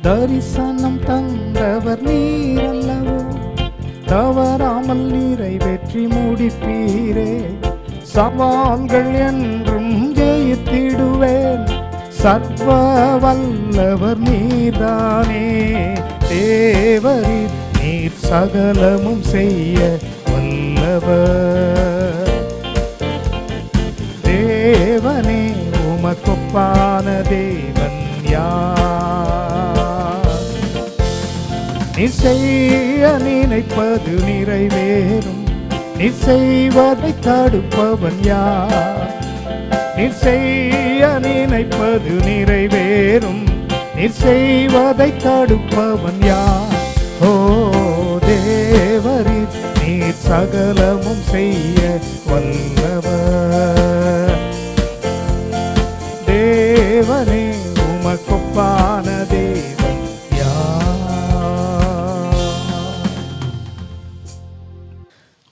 தரிசனம் தந்தவர் நீர் அல்லவோ, தவறாமல் நிறைவேற்றி முடிப்பீரே. சவால்கள் என்றும் ஜெயித்திடுவேன், சர்வ வல்லவர் நீர்தானே. தேவரீர் நீர் சகலமும் செய்ய வல்லவர். தேவனே உமக்கொப்பான தேவன் யார்? நீர் செய்ய நினைப்பது நிறைவேறும், நீர் செய்வதை தடுப்பவன் யார்? நீர் செய்ய நினைப்பது நிறைவேறும், நீர் செய்வதை தடுப்பவன் யார்? ஓ தேவரீர் நீர் சகலமும் செய்ய வல்லவர். தேவனே உமக்கொப்பான தேவன் யார்?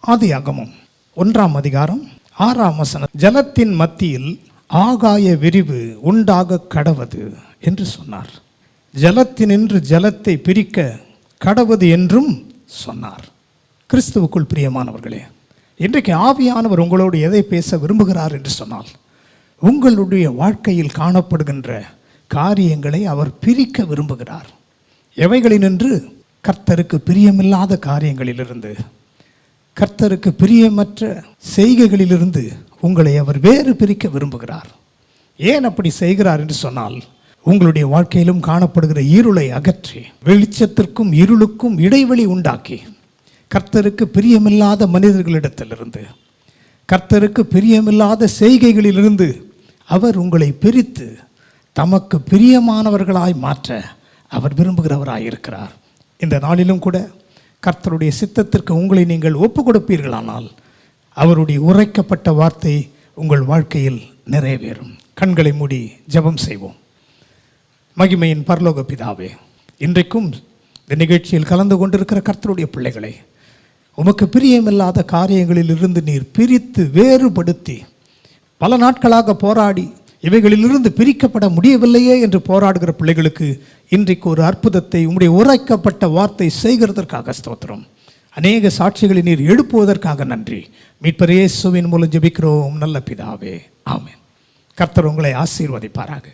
ஆதியாகமம் 1:6 ஜலத்தின் மத்தியில் ஆகாய விரிவு உண்டாக கடவது என்று சொன்னார். ஜலத்தினின்று ஜலத்தை பிரிக்க கடவது என்றும் சொன்னார். கிறிஸ்துவுக்குள் பிரியமானவர்களே, இன்றைக்கு ஆவியானவர் உங்களோடு எதை பேச விரும்புகிறார் என்று சொன்னால், உங்களுடைய வாழ்க்கையில் காணப்படுகின்ற காரியங்களை அவர் பிரிக்க விரும்புகிறார். எவைகளினின்று? கர்த்தருக்கு பிரியமில்லாத காரியங்களிலிருந்து, கர்த்தருக்கு பிரியமற்ற செய்கைகளிலிருந்து உங்களை அவர் வேறு பிரிக்க விரும்புகிறார். ஏன் அப்படி செய்கிறார் என்று சொன்னால், உங்களுடைய வாழ்க்கையிலும் காணப்படுகிற இருளை அகற்றி வெளிச்சத்திற்கும் இருளுக்கும் இடைவெளி உண்டாக்கி, கர்த்தருக்கு பிரியமில்லாத மனிதர்களிடத்திலிருந்து, கர்த்தருக்கு பிரியமில்லாத செய்கைகளிலிருந்து அவர் உங்களை பிரித்து தமக்கு பிரியமானவர்களாய் மாற்ற அவர் விரும்புகிறவராய் இருக்கிறார். இந்த நாளிலும் கூட கர்த்தருடைய சித்தத்திற்கு உங்களை நீங்கள் ஒப்பு கொடுப்பீர்களானால் அவருடைய உரைக்கப்பட்ட வார்த்தை உங்கள் வாழ்க்கையில் நிறைவேறும். கண்களை மூடி ஜெபம் செய்வோம். மகிமையின் பரலோக பிதாவே, இன்றைக்கும் இந்த நிகழ்ச்சியில் கலந்து கொண்டிருக்கிற கர்த்தருடைய பிள்ளைகளை உமக்கு பிரியமில்லாத காரியங்களில் இருந்து நீர் பிரித்து வேறுபடுத்தி பல நாட்களாக போராடி இவைகளிலிருந்து பிரிக்கப்பட முடியவில்லையே என்று போராடுகிற பிள்ளைகளுக்கு இன்றைக்கு ஒரு அற்புதத்தை உம்முடைய உரைக்கப்பட்ட வார்த்தை செய்கிறதற்காக ஸ்தோத்திரம். அநேக சாட்சிகளை நீர் எழுப்புவதற்காக நன்றி. மீட்பர் இயேசுவின் மூலம் ஜெபிக்கிறோம் நல்ல பிதாவே, ஆமென். கர்த்தர் உங்களை ஆசீர்வதிப்பாராக.